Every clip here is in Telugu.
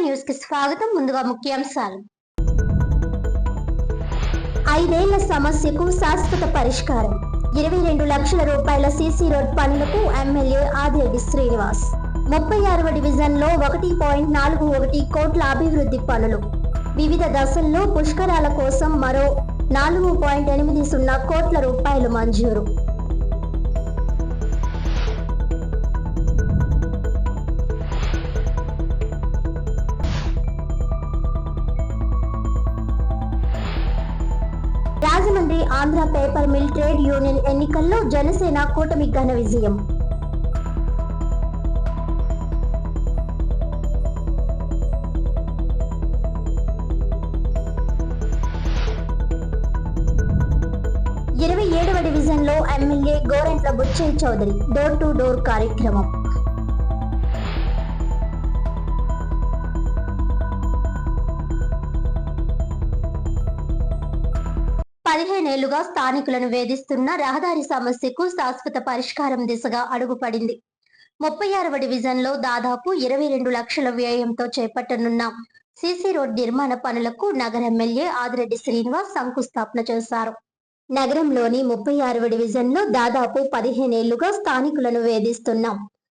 న్యూస్ కి స్వాగతం. ముందుగా ముఖ్యాంశాలు. 5 ఏళ్ల సమస్యకు శాశ్వత పరిష్కారం. 22 లక్షల రూపాయల సీసీ రోడ్ పనులకు ఎమ్మెల్యే ఆదిరెడ్డి శ్రీనివాస్. 36వ డివిజన్లో 1.41 కోట్ల అభివృద్ధి పనులు. వివిధ దశల్లో పుష్కరాల కోసం మరో 4.80 కోట్ల రూపాయలు మంజూరు. Rajahmundry Andhra paper mill trade union ఎన్నికల్లో జనసేన కూటమి ఘన విజయం. ఇరవై 27వ డివిజన్లో MLA Gorantla Buchaiah Chowdary door to door కార్యక్రమం. ఏళ్లుగా స్థానికులను వేధిస్తున్న రహదారి సమస్యకు శాశ్వత పరిష్కారం దిశగా అడుగుపడింది. 36వ డివిజన్లో దాదాపు 22 లక్షల వ్యయంతో చేపట్టనున్న సీసీ రోడ్ నిర్మాణ పనులకు నగర ఎమ్మెల్యే ఆదిరెడ్డి శ్రీనివాస్ శంకుస్థాపన చేశారు. నగరంలోని 36వ డివిజన్లో దాదాపు 15 ఏళ్లుగా స్థానికులను వేధిస్తున్న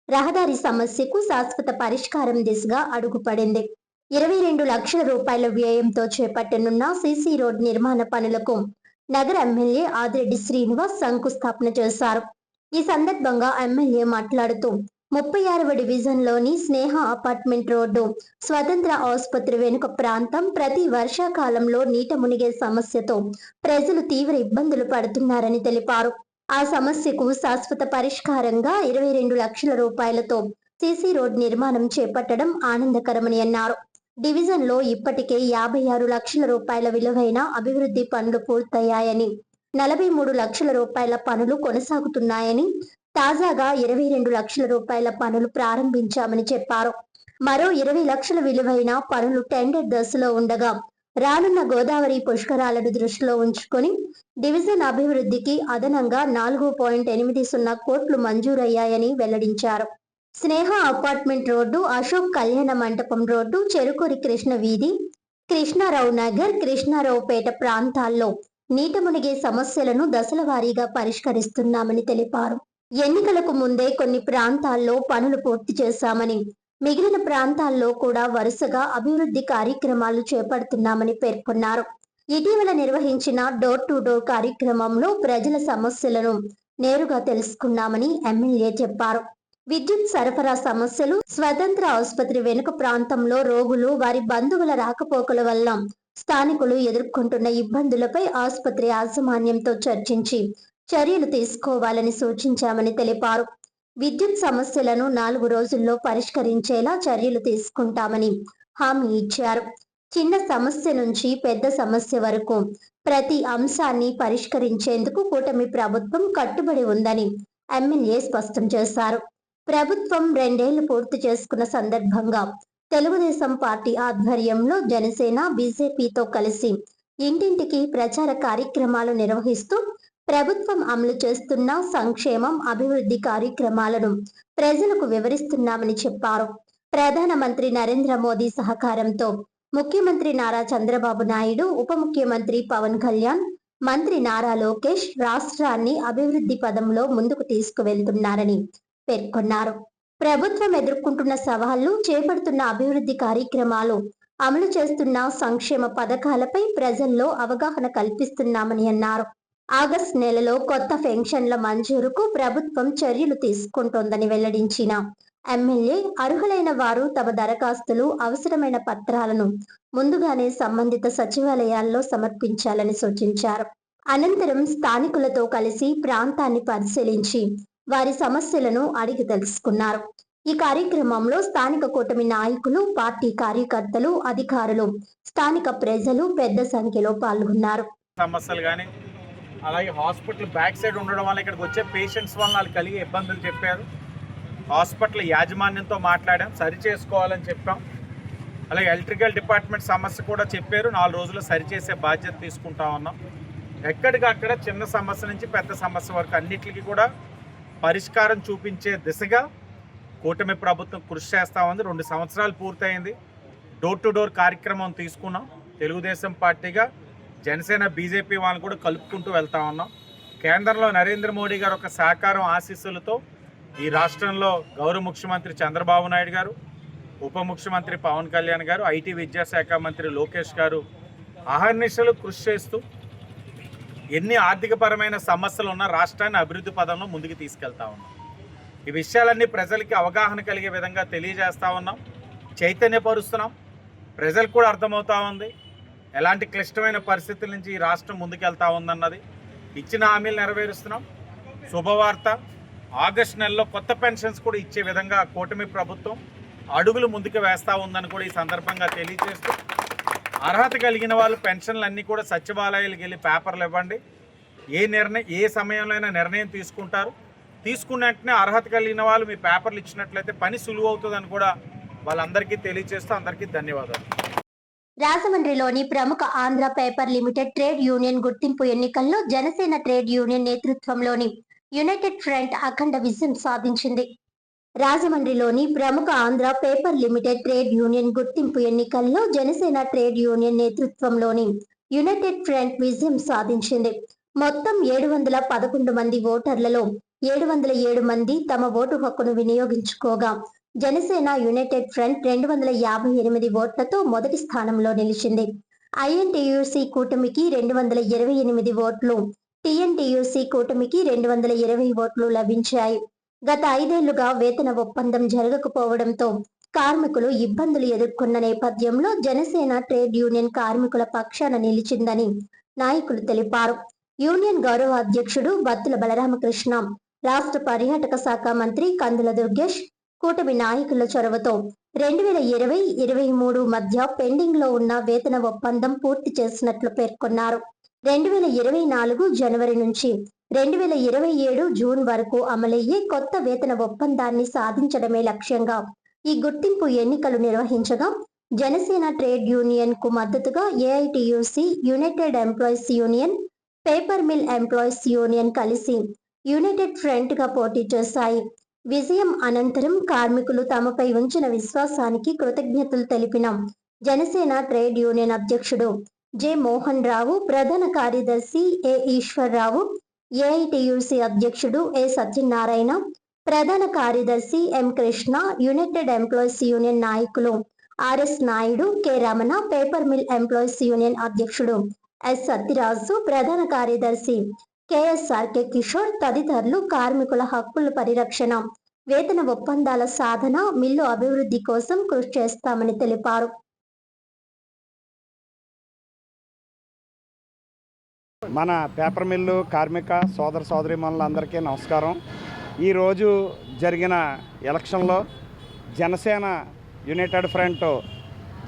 రహదారి సమస్యకు శాశ్వత పరిష్కారం దిశగా అడుగుపడింది. 22 లక్షల రూపాయల వ్యయంతో చేపట్టనున్న సీసీ రోడ్ నిర్మాణ పనులకు నగర ఎమ్మెల్యే ఆదిరెడ్డి శ్రీనివాస్ శంకుస్థాపన చేశారు. ఈ సందర్భంగా ఎమ్మెల్యే మాట్లాడుతూ 36వ డివిజన్లోని స్నేహ అపార్ట్మెంట్ రోడ్డు, స్వతంత్ర ఆసుపత్రి వెనుక ప్రాంతం ప్రతి వర్షాకాలంలో నీట మునిగే సమస్యతో ప్రజలు తీవ్ర ఇబ్బందులు పడుతున్నారని తెలిపారు. ఆ సమస్యకు శాశ్వత పరిష్కారంగా 22 లక్షల రూపాయలతో సీసీ రోడ్ నిర్మాణం చేపట్టడం ఆనందకరమని అన్నారు. డివిజన్ లో ఇప్పటికే 56 లక్షల రూపాయల విలువైన అభివృద్ధి పనులు పూర్తయ్యాయని, 43 లక్షల రూపాయల పనులు కొనసాగుతున్నాయని, తాజాగా 22 లక్షల రూపాయల పనులు ప్రారంభించామని చెప్పారు. మరో 20 లక్షల విలువైన పనులు టెండర్ దశలో ఉండగా రానున్న గోదావరి పుష్కరాలను దృష్టిలో ఉంచుకొని డివిజన్ అభివృద్ధికి అదనంగా 4.80 కోట్లు మంజూరయ్యాయని వెల్లడించారు. స్నేహ అపార్ట్మెంట్ రోడ్డు, అశోక్ కళ్యాణ మంటపం రోడ్డు, చెరుకూరి కృష్ణ వీధి, కృష్ణారావు నగర్, కృష్ణారావుపేట ప్రాంతాల్లో నీట మునిగే సమస్యలను దశల వారీగా పరిష్కరిస్తున్నామని తెలిపారు. ఎన్నికలకు ముందే కొన్ని ప్రాంతాల్లో పనులు పూర్తి చేశామని, మిగిలిన ప్రాంతాల్లో కూడా వరుసగా అభివృద్ధి కార్యక్రమాలు చేపడుతున్నామని పేర్కొన్నారు. ఇటీవల నిర్వహించిన డోర్ టు డోర్ కార్యక్రమంలో ప్రజల సమస్యలను నేరుగా తెలుసుకున్నామని ఎమ్మెల్యే చెప్పారు. విద్యుత్ సరఫరా సమస్యలు, స్వతంత్ర ఆసుపత్రి వెనుక ప్రాంతంలో రోగులు, వారి బంధువుల రాకపోకల వల్ల స్థానికులు ఎదుర్కొంటున్న ఇబ్బందులపై ఆసుపత్రి యాజమాన్యంతో చర్చించి చర్యలు తీసుకోవాలని సూచించామని తెలిపారు. విద్యుత్ సమస్యలను 4 రోజుల్లో పరిష్కరించేలా చర్యలు తీసుకుంటామని హామీ ఇచ్చారు. చిన్న సమస్య నుంచి పెద్ద సమస్య వరకు ప్రతి అంశాన్ని పరిష్కరించేందుకు కూటమి ప్రభుత్వం కట్టుబడి ఉందని ఎమ్మెల్యే స్పష్టం చేశారు. ప్రభుత్వం 2 ఏళ్లు పూర్తి చేసుకున్న సందర్భంగా తెలుగుదేశం పార్టీ ఆధ్వర్యంలో జనసేన, బీజేపీతో కలిసి ఇంటింటికి ప్రచార కార్యక్రమాలు నిర్వహిస్తూ ప్రభుత్వం అమలు చేస్తున్న సంక్షేమం, అభివృద్ధి కార్యక్రమాలను ప్రజలకు వివరిస్తున్నామని చెప్పారు. ప్రధానమంత్రి నరేంద్ర మోదీ సహకారంతో ముఖ్యమంత్రి నారా చంద్రబాబు నాయుడు, ఉప ముఖ్యమంత్రి పవన్ కళ్యాణ్, మంత్రి నారా లోకేష్ రాష్ట్రాన్ని అభివృద్ధి పదంలో ముందుకు తీసుకువెళ్తున్నారని పేర్కొన్నారు. ప్రభుత్వం ఎదుర్కొంటున్న సవాళ్లు, చేపడుతున్న అభివృద్ధి కార్యక్రమాలు, అమలు చేస్తున్న సంక్షేమ పథకాలపై ప్రజల్లో అవగాహన కల్పిస్తున్నామని అన్నారు. ఆగస్టు నెలలో కొత్త పెన్షన్ల మంజూరుకు ప్రభుత్వం చర్యలు తీసుకుంటోందని వెల్లడించిన ఎమ్మెల్యే అర్హులైన వారు తమ దరఖాస్తులు, అవసరమైన పత్రాలను ముందుగానే సంబంధిత సచివాలయాల్లో సమర్పించాలని సూచించారు. అనంతరం స్థానికులతో కలిసి ప్రాంతాన్ని పరిశీలించి వారి సమస్యలను అడిగి తెలుసుకున్నారు. ఈ కార్యక్రమంలో స్థానిక కూటమి నాయకులు, పార్టీ కార్యకర్తలు, అధికారులు, స్థానిక ప్రజలు పెద్ద సంఖ్యలో పాల్గొన్నారు. సమస్యలు కానీ అలాగే హాస్పిటల్ బ్యాక్ సైడ్ ఉండడం వల్ల ఇక్కడికి వచ్చే పేషెంట్స్ వల్ల వాళ్ళకి కలిగే ఇబ్బందులు చెప్పారు. హాస్పిటల్ యాజమాన్యంతో మాట్లాడాం, సరి చేసుకోవాలని చెప్పాం. అలాగే ఎలక్ట్రికల్ డిపార్ట్మెంట్ సమస్య కూడా చెప్పారు, 4 రోజుల్లో సరిచేసే బాధ్యత తీసుకుంటా ఉన్నాం. ఎక్కడికక్కడ చిన్న సమస్య నుంచి పెద్ద సమస్య వరకు అన్నిటికీ కూడా పరిష్కారం చూపించే దిశగా కూటమి ప్రభుత్వం కృషి చేస్తూ ఉంది. 2 సంవత్సరాలు పూర్తయింది. డోర్ టు డోర్ కార్యక్రమం తీసుకున్నాం. తెలుగుదేశం పార్టీగా జనసేన బీజేపీ వాళ్ళని కూడా కలుపుకుంటూ వెళ్తా ఉన్నాం. కేంద్రంలో నరేంద్ర మోడీ గారు ఒక సహకారం ఆశీస్సులతో ఈ రాష్ట్రంలో గౌరవ ముఖ్యమంత్రి చంద్రబాబు నాయుడు గారు, ఉప ముఖ్యమంత్రి పవన్ కళ్యాణ్ గారు, ఐటీ విద్యాశాఖ మంత్రి లోకేష్ గారు అహర్నిశలు కృషి చేస్తూ ఎన్ని ఆర్థికపరమైన సమస్యలు ఉన్నా రాష్ట్రాన్ని అభివృద్ధి పదంలో ముందుకు తీసుకెళ్తా ఉన్నాం. ఈ విషయాలన్నీ ప్రజలకి అవగాహన కలిగే విధంగా తెలియజేస్తూ ఉన్నాం, చైతన్యపరుస్తున్నాం. ప్రజలకు కూడా అర్థమవుతా ఉంది ఎలాంటి క్లిష్టమైన పరిస్థితుల నుంచి ఈ రాష్ట్రం ముందుకెళ్తా ఉందన్నది. ఇచ్చిన హామీలు నెరవేరుస్తున్నాం. శుభవార్త, ఆగస్టు నెలలో కొత్త పెన్షన్స్ కూడా ఇచ్చే విధంగా కూటమి ప్రభుత్వం అడుగులు ముందుకు వేస్తూ ఉందని కూడా ఈ సందర్భంగా తెలియజేస్తూ, అర్హత కలిగిన వాళ్ళు పెన్షన్లు అన్నీ కూడా సచివాలయాలకు వెళ్ళి పేపర్లు ఇవ్వండి. ఏ సమయంలో అయినా నిర్ణయం తీసుకుంటారు. తీసుకున్న వెంటనే అర్హత కలిగిన వాళ్ళు మీ పేపర్లు ఇచ్చినట్లయితే పని సులువు అవుతుందని కూడా వాళ్ళందరికీ తెలియజేస్తూ అందరికీ ధన్యవాదాలు. రాజమండ్రిలోని ప్రముఖ Andhra paper limited trade union గుర్తింపు ఎన్నికల్లో జనసేన ట్రేడ్ యూనియన్ నేతృత్వంలోని యునైటెడ్ ఫ్రంట్ అఖండ విజయం సాధించింది. రాజమండ్రిలోని ప్రముఖ Andhra paper limited trade union గుర్తింపు ఎన్నికల్లో జనసేన ట్రేడ్ యూనియన్ నేతృత్వంలోని యునైటెడ్ ఫ్రంట్ విజయం సాధించింది. మొత్తం 711 మంది ఓటర్లలో 707 మంది తమ ఓటు హక్కును వినియోగించుకోగా జనసేన యునైటెడ్ ఫ్రంట్ 258 ఓట్లతో మొదటి స్థానంలో నిలిచింది. ఐఎన్టీయూసీ కూటమికి 228 ఓట్లు, టీఎన్టీయూసీ కూటమికి 220 ఓట్లు లభించాయి. గత 5 ఏళ్లుగా వేతన ఒప్పందం జరగకపోవడంతో కార్మికులు ఇబ్బందులు ఎదుర్కొన్న నేపథ్యంలో జనసేన ట్రేడ్ యూనియన్ కార్మికుల పక్షాన నిలిచిందని నాయకులు తెలిపారు. యూనియన్ గౌరవ అధ్యక్షుడు బత్తుల బలరామకృష్ణ, రాష్ట్ర పర్యాటక శాఖ మంత్రి కందుల దుర్గేష్ కూటమి నాయకుల చొరవతో 2020-23 మధ్య పెండింగ్ లో ఉన్న వేతన ఒప్పందం పూర్తి చేసినట్లు పేర్కొన్నారు. 2024 జనవరి నుంచి 2027 జూన్ వరకు అమలయ్యే కొత్త వేతన ఒప్పందాన్ని సాధించడమే లక్ష్యంగా ఈ గుర్తింపు ఎన్నికలు నిర్వహించగా జనసేన ట్రేడ్ యూనియన్ కు మద్దతుగా AITUC, united employees union, paper mill employees union కలిసి యునైటెడ్ ఫ్రంట్ గా పోటీ చేశాయి. విజయం అనంతరం కార్మికులు తమపై ఉంచిన విశ్వాసానికి కృతజ్ఞతలు తెలిపిన జనసేన ట్రేడ్ యూనియన్ అధ్యక్షుడు జె మోహన్ రావు, ప్రధాన కార్యదర్శి ఏ ఈశ్వర్రావు, ఏఐటియుసి అధ్యక్షుడు ఏ సత్యనారాయణ, ప్రధాన కార్యదర్శి M Krishna, united employees union నాయకులు RS Naidu, K Ramana, paper mill employees union అధ్యక్షుడు ఎస్ సత్యరాజు, ప్రధాన కార్యదర్శి కెఎస్ఆర్కే కిషోర్ తదితరులు కార్మికుల హక్కుల పరిరక్షణ, వేతన ఒప్పందాల సాధన, మిల్లు అభివృద్ధి కోసం కృషి చేస్తామని తెలిపారు. మన పేపర్ మిల్లు కార్మిక సోదర సోదరీమణులందరికీ నమస్కారం. ఈరోజు జరిగిన ఎలక్షన్లో జనసేన యునైటెడ్ ఫ్రంట్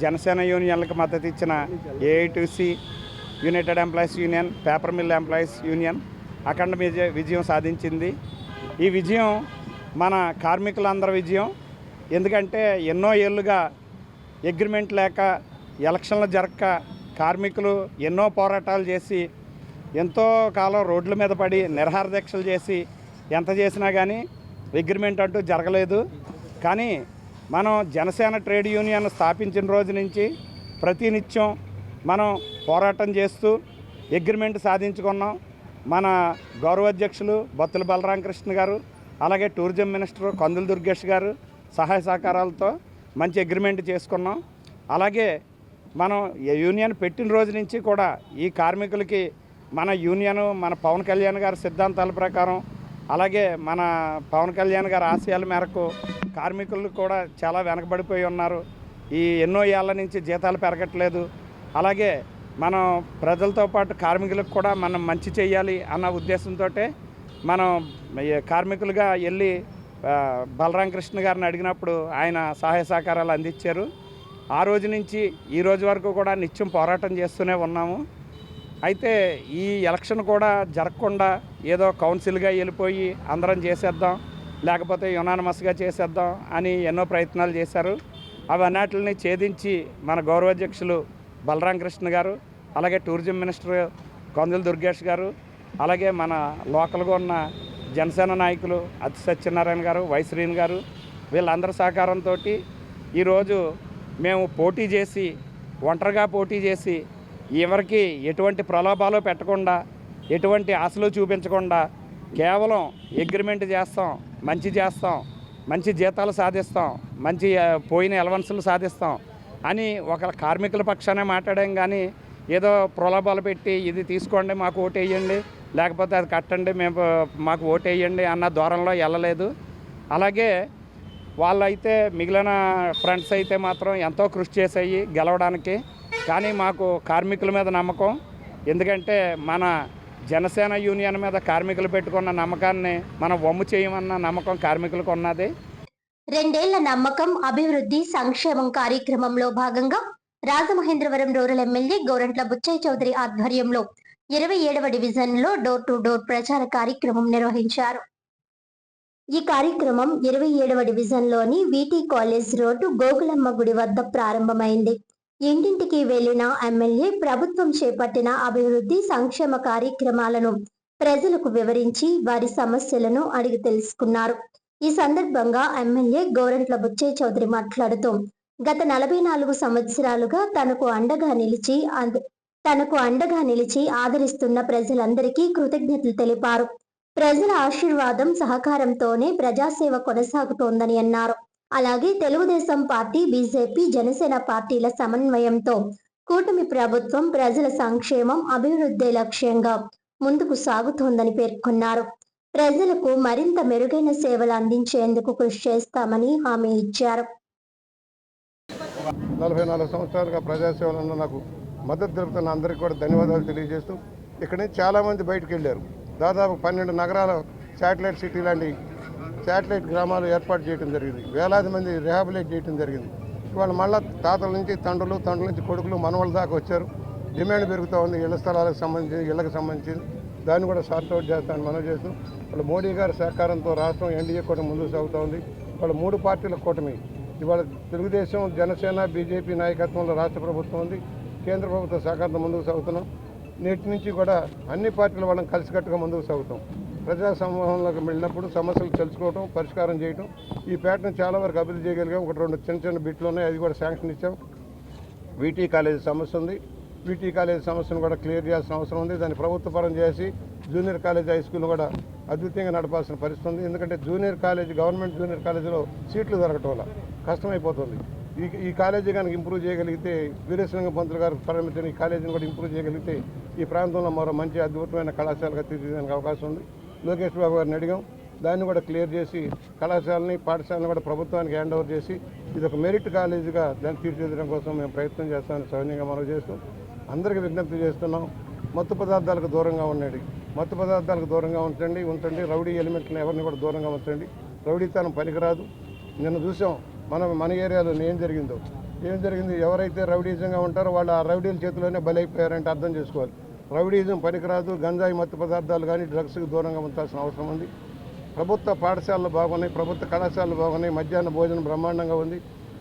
జనసేన యూనియన్లకు మద్దతు ఇచ్చిన AITC, united employees union, paper mill employees union అఖండ విజయం సాధించింది. ఈ విజయం మన కార్మికులందరి విజయం. ఎందుకంటే ఎన్నో ఏళ్ళుగా అగ్రిమెంట్ లేక ఎలక్షన్లు జరగక కార్మికులు ఎన్నో పోరాటాలు చేసి ఎంతో కాలం రోడ్ల మీద పడి నిరహార దీక్షలు చేసి ఎంత చేసినా కానీ అగ్రిమెంట్ అంటూ జరగలేదు. కానీ మనం జనసేన ట్రేడ్ యూనియన్ స్థాపించిన రోజు నుంచి ప్రతినిత్యం మనం పోరాటం చేస్తూ అగ్రిమెంట్ సాధించుకున్నాం. మన గౌరవ అధ్యక్షులు బత్తుల బలరామకృష్ణ గారు, అలాగే టూరిజం మినిస్టర్ కందుల దుర్గేష్ గారు సహాయ సహకారాలతో మంచి అగ్రిమెంట్ చేసుకున్నాం. అలాగే మనం యూనియన్ పెట్టిన రోజు నుంచి కూడా ఈ కార్మికులకి మన యూనియన్, మన పవన్ కళ్యాణ్ గారి సిద్ధాంతాల ప్రకారం, అలాగే మన పవన్ కళ్యాణ్ గారి ఆశయాల మేరకు కార్మికులు కూడా చాలా వెనకబడిపోయి ఉన్నారు. ఈ ఎన్నో ఏళ్ల నుంచి జీతాలు పెరగట్లేదు. అలాగే మనం ప్రజలతో పాటు కార్మికులకు కూడా మనం మంచి చేయాలి అన్న ఉద్దేశంతో మనం కార్మికులుగా వెళ్ళి బలరామకృష్ణ గారిని అడిగినప్పుడు ఆయన సహాయ సహకారాలు అందించారు. ఆ రోజు నుంచి ఈ రోజు వరకు కూడా నిత్యం పోరాటం చేస్తూనే ఉన్నాము. అయితే ఈ ఎలక్షన్ కూడా జరగకుండా ఏదో కౌన్సిల్గా వెళ్ళిపోయి అందరం చేసేద్దాం, లేకపోతే యునానిమస్గా చేసేద్దాం అని ఎన్నో ప్రయత్నాలు చేశారు. అవన్నిటిని ఛేదించి మన గౌరవాధ్యక్షులు బలరామకృష్ణ గారు, అలాగే టూరిజం మినిస్టర్ కందుల దుర్గేష్ గారు, అలాగే మన లోకల్గా ఉన్న జనసేన నాయకులు అతి సత్యనారాయణ గారు, వైశ్రీన్ గారు, వీళ్ళందరి సహకారంతో ఈరోజు మేము పోటీ చేసి ఒంటరిగా పోటీ చేసి ఎవరికి ఎటువంటి ప్రలోభాలు పెట్టకుండా ఎటువంటి ఆశలు చూపించకుండా కేవలం అగ్రిమెంట్ చేస్తాం, మంచి జీతాలు సాధిస్తాం, మంచి పోయిన అలవన్సులు సాధిస్తాం అని ఒక కార్మికుల పక్షానే మాట్లాడాం. కానీ ఏదో ప్రలోభాలు పెట్టి ఇది తీసుకోండి మాకు ఓటు వేయండి, లేకపోతే అది కట్టండి మాకు ఓటు వేయండి అన్న ధోరణిలో వెళ్ళలేదు. అలాగే వాళ్ళైతే మిగిలిన ఫ్రెండ్స్ అయితే మాత్రం ఎంతో కృషి చేసాయి గెలవడానికి. కానీ మాకు కార్మికుల మీద నమ్మకం, ఎందుకంటే మన జనసేన యూనియన్ మీద కార్మికులు పెట్టుకున్న నమ్మకాన్ని మనం వమ్ము చేయమన్న నమ్మకం కార్మికులకు ఉన్నది. 2 ఏళ్ల నమ్మకం అభివృద్ధి సంక్షేమం కార్యక్రమంలో భాగంగా రాజమహేంద్రవరం రూరల్ ఎమ్మెల్యే గోరంట్ల బుచ్చయ్య చౌదరి ఆధ్వర్యంలో 27వ డివిజన్లో డోర్ టు డోర్ ప్రచార కార్యక్రమం నిర్వహించారు. ఈ కార్యక్రమం 27వ డివిజన్లోని వీటీ కాలేజ్ రోడ్డు గోగులమ్మ గుడి వద్ద ప్రారంభమైంది. ఇంటింటికి వెళ్లిన ఎమ్మెల్యే ప్రభుత్వం చేపట్టిన అభివృద్ధి సంక్షేమ కార్యక్రమాలను ప్రజలకు వివరించి వారి సమస్యలను అడిగి తెలుసుకున్నారు. ఈ సందర్భంగా ఎమ్మెల్యే గోరంట్ల బుచ్చయ్య చౌదరి మాట్లాడుతూ గత 44 సంవత్సరాలుగా తనకు అండగా నిలిచి ఆదరిస్తున్న ప్రజలందరికీ కృతజ్ఞతలు తెలిపారు. ప్రజల ఆశీర్వాదం సహకారంతోనే ప్రజాసేవ కొనసాగుతోందని అన్నారు. అలాగే తెలుగుదేశం పార్టీ, బీజేపీ, జనసేన పార్టీల సమన్వయంతో కూటమి ప్రభుత్వం ప్రజల సంక్షేమం, అభివృద్ధి లక్ష్యంగా ముందుకు సాగుతోందని పేర్కొన్నారు. ప్రజలకు మరింత మెరుగైన సేవలు అందించేందుకు కృషి చేస్తామని హామీ ఇచ్చారు. 44 సంవత్సరాలుగా ప్రజాసేవలో నాకు మద్దతు తెలుపుతున్న అందరికీ కూడా ధన్యవాదాలు తెలియజేస్తూ ఇక్కడి నుంచి చాలామంది బయటకు వెళ్ళారు. దాదాపు 12 నగరాల శాటిలైట్ సిటీ లాంటి శాటిలైట్ గ్రామాలు ఏర్పాటు చేయడం జరిగింది. వేలాది మంది రిహాబిలేట్ చేయడం జరిగింది. ఇవాళ మళ్ళీ తాతల నుంచి తండ్రుల నుంచి కొడుకులు, మనవల దాకా వచ్చారు. డిమాండ్ పెరుగుతూ ఉంది ఇళ్ల స్థలాలకు సంబంధించి, ఇళ్లకు సంబంధించి. దాన్ని కూడా సార్ట్అవుట్ చేస్తానని మనం చేస్తూ వాళ్ళు మోడీ గారి సహకారంతో రాష్ట్రం ఎన్డీఏ కూటమి ముందుకు సాగుతూ ఉంది. వాళ్ళ 3 పార్టీల కూటమి ఇవాళ తెలుగుదేశం, జనసేన, బీజేపీ నాయకత్వంలో రాష్ట్ర ప్రభుత్వం ఉంది. కేంద్ర ప్రభుత్వ సహకారంతో ముందుకు సాగుతున్నాం. నేటి నుంచి కూడా అన్ని పార్టీల వాళ్ళని కలిసికట్టుగా ముందుకు సాగుతాం. ప్రజా సమూహంలోకి వెళ్ళినప్పుడు సమస్యలు తెలుసుకోవడం, పరిష్కారం చేయడం. ఈ పేటను చాలా వరకు అభివృద్ధి చేయగలిగాం. 1-2 చిన్న బిట్లు ఉన్నాయి, అది కూడా శాంక్షన్ ఇచ్చాం. వీటీ కాలేజీ సమస్య ఉంది. వీటీ కాలేజీ సమస్యను కూడా క్లియర్ చేయాల్సిన అవసరం ఉంది. దాన్ని ప్రభుత్వ పరం చేసి జూనియర్ కాలేజ్, హై స్కూల్ కూడా అద్భుతంగా నడపాల్సిన పరిస్థితి ఉంది. ఎందుకంటే జూనియర్ కాలేజ్, గవర్నమెంట్ జూనియర్ కాలేజీలో సీట్లు దొరకటం వల్ల కష్టమైపోతుంది. ఈ కాలేజీ కనుక ఇంప్రూవ్ చేయగలిగితే, వీరేశలింగం పంతులు గారు పరిమితిన ఈ కాలేజీని కూడా ఇంప్రూవ్ చేయగలిగితే ఈ ప్రాంతంలో మరో మంచి అద్భుతమైన కళాశాలగా తీర్చిదిద్దడానికి అవకాశం ఉంది. లోకేష్ బాబు గారిని అడిగాం. దాన్ని కూడా క్లియర్ చేసి కళాశాలని, పాఠశాలను కూడా ప్రభుత్వానికి హ్యాండ్ ఓవర్ చేసి ఇది ఒక మెరిట్ కాలేజీగా దాన్ని తీర్చిదిద్దడం కోసం మేము ప్రయత్నం చేస్తామని సౌజన్యంగా మనం చేస్తూ అందరికీ విజ్ఞప్తి చేస్తున్నాం. మత్తు పదార్థాలకు దూరంగా ఉండండి. మత్తు పదార్థాలకు దూరంగా ఉంచండి. రౌడీ ఎలిమెంట్లను ఎవరిని కూడా దూరంగా ఉంచండి. రౌడీతనం పనికిరాదు. నిన్న చూసాం మన ఏరియాలో ఏం జరిగింది. ఎవరైతే రౌడీజంగా ఉంటారో వాళ్ళు ఆ రౌడీల చేతిలోనే బలైపోయారంటే అర్థం చేసుకోవాలి. రౌడీజం పనికిరాదు. గంజాయి, మత్తు పదార్థాలు కానీ డ్రగ్స్కి దూరంగా ఉంచాల్సిన అవసరం ఉంది. ప్రభుత్వ పాఠశాలలు బాగున్నాయి, ప్రభుత్వ కళాశాలలు బాగున్నాయి. మధ్యాహ్న భోజనం బ్రహ్మాండంగా ఉంది.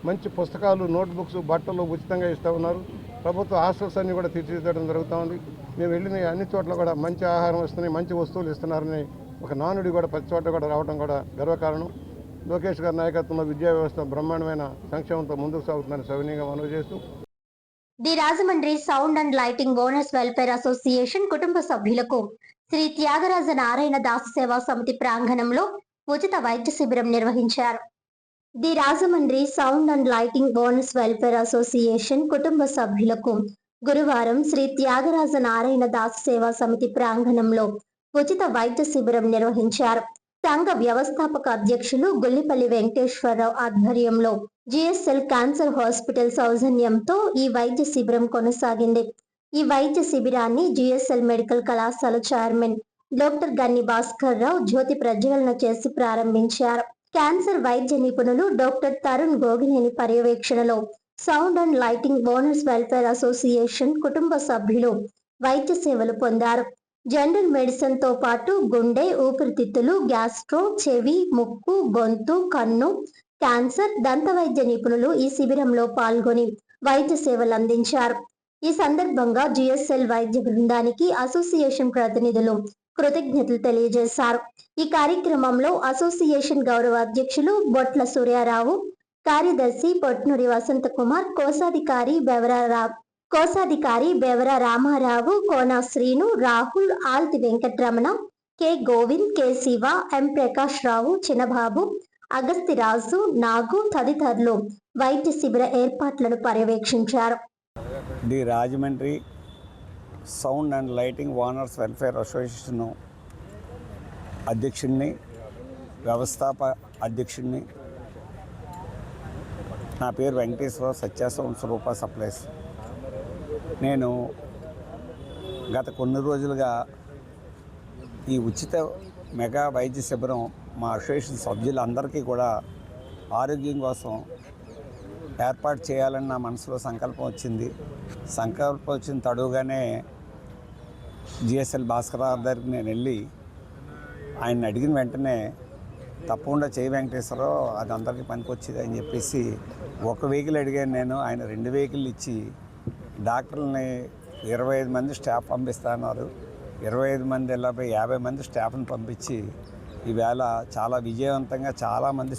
మంచి పుస్తకాలు, నోట్బుక్స్, బట్టలు ఉచితంగా ఇస్తూ ఉన్నారు. ప్రభుత్వ హాస్టల్స్ అన్నీ కూడా తీర్చిదిద్దడం జరుగుతూ ఉంది. మేము వెళ్ళిన అన్ని చోట్ల కూడా మంచి ఆహారం ఇస్తున్నాయి, మంచి వస్తువులు ఇస్తున్నారని ఒక నానుడి కూడా ప్రతి చోట కూడా రావడం కూడా గర్వకారణం. లోకేష్ గారి నాయకత్వంలో విద్యా వ్యవస్థ బ్రహ్మాండమైన సంక్షేమంతో ముందుకు సాగుతుందని సవినీయంగా మనవి చేస్తూ the Rajahmundry sound and lighting owners welfare association కుటుంబ సభ్యులకు శ్రీ త్యాగరాజ నారాయణ దాస సేవా సమితి ప్రాంగణంలో ఉచిత వైద్య శిబిరం నిర్వహించారు. The Rajahmundry sound and lighting owners welfare association కుటుంబ సభ్యులకు గురువారం శ్రీ త్యాగరాజ నారాయణ దాస సేవా సమితి ప్రాంగణంలో ఉచిత వైద్య శిబిరం నిర్వహించారు. సంఘ వ్యవస్థాపక అధ్యక్షులు గుల్లిపల్లి వెంకటేశ్వరరావు ఆధ్వర్యంలో జిఎస్ఎల్ క్యాన్సర్ హాస్పిటల్ సౌజన్యంతో ఈ వైద్య శిబిరం కొనసాగింది. ఈ వైద్య శిబిరాన్ని జిఎస్ఎల్ మెడికల్ కళాశాల చైర్మన్ డాక్టర్ గన్ని భాస్కర్ రావు జ్యోతి ప్రజ్వలన చేసి ప్రారంభించారు. క్యాన్సర్ వైద్య నిపుణులు డాక్టర్ తరుణ్ గోగినేని పర్యవేక్షణలో sound and lighting owners welfare association కుటుంబ సభ్యులు వైద్య సేవలు పొందారు. జనరల్ మెడిసిన్ తో పాటు గుండె, ఊపిరితిత్తులు, గ్యాస్ట్రో, చెవి, ముక్కు, గొంతు, కన్ను, క్యాన్సర్, దంత వైద్య నిపుణులు ఈ శిబిరంలో పాల్గొని వైద్య సేవలు అందించారు. ఈ సందర్భంగా జిఎస్ఎల్ వైద్య బృందానికి అసోసియేషన్ ప్రతినిధులు కృతజ్ఞతలు తెలియజేశారు. ఈ కార్యక్రమంలో అసోసియేషన్ గౌరవ అధ్యక్షులు బొట్ల సూర్యారావు, కార్యదర్శి పొట్నూరి వసంతకుమార్, కోశాధికారి Bevara Ramarao, Kona Srinu, Rahul, Althi Venkataramana, K Govind, K Siva, M Prakash Rao, Chinnababu, Agastiraju, Nagu తదితరులు వైద్య శిబిర ఏర్పాట్లను పర్యవేక్షించారు. The Rajahmundry sound and lighting owners welfare association అధ్యక్షుడిని, వ్యవస్థాపక అధ్యక్షుడిని. నా పేరు వెంకటేశ్వర, సత్య సౌండ్ స్వరూప సప్లైస్. నేను గత కొన్ని రోజులుగా ఈ ఉచిత మెగా వైద్య శిబిరం మా అసోసియేషన్ సభ్యులందరికీ కూడా ఆరోగ్యం కోసం ఏర్పాటు చేయాలని నా మనసులో సంకల్పం వచ్చిన తడుగానే జిఎస్ఎల్ భాస్కరరావు దగ్గరికి నేను వెళ్ళి ఆయన అడిగిన వెంటనే తప్పకుండా చేయి వెంకటేశ్వరరావు, అది అందరికీ పనికొచ్చేది అని చెప్పేసి ఒక వెహికల్ అడిగాను నేను. ఆయన 2 వెహికల్ ఇచ్చి డాక్టర్లని 25 మంది స్టాఫ్ పంపిస్తున్నారు. 25 మంది 50 మంది స్టాఫ్ని పంపించి ఈవేళ చాలా విజయవంతంగా చాలామంది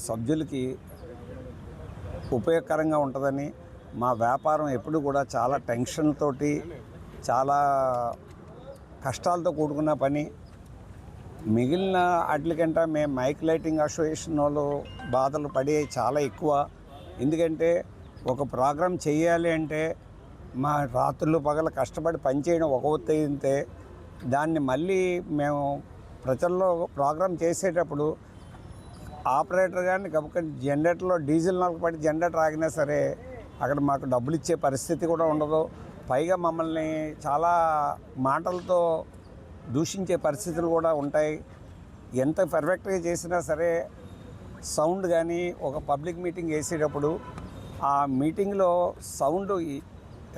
సభ్యులకి ఉపయోగకరంగా ఉంటుందని, మా వ్యాపారం ఎప్పుడు కూడా చాలా టెన్షన్ తోటి, చాలా కష్టాలతో కూడుకున్న పని. మిగిలిన వాటికంటే మేము మైక్ లైటింగ్ అసోసియేషన్ వాళ్ళు బాధలు పడే చాలా ఎక్కువ. ఎందుకంటే ఒక ప్రోగ్రాం చేయాలి అంటే మా రాత్రులు పగలు కష్టపడి పనిచేయడం ఒక ఒత్తితే, దాన్ని మళ్ళీ మేము ప్రజల్లో ప్రోగ్రాం చేసేటప్పుడు ఆపరేటర్ కానీ గబుకొని జనరేటర్లో డీజిల్ నలకపడి జనరేటర్ ఆగినా సరే అక్కడ మాకు డబ్బులు ఇచ్చే పరిస్థితి కూడా ఉండదు. పైగా మమ్మల్ని చాలా మాటలతో దూషించే పరిస్థితులు కూడా ఉంటాయి. ఎంత పర్ఫెక్ట్గా చేసినా సరే సౌండ్ కానీ ఒక పబ్లిక్ మీటింగ్ వేసేటప్పుడు ఆ మీటింగ్లో సౌండ్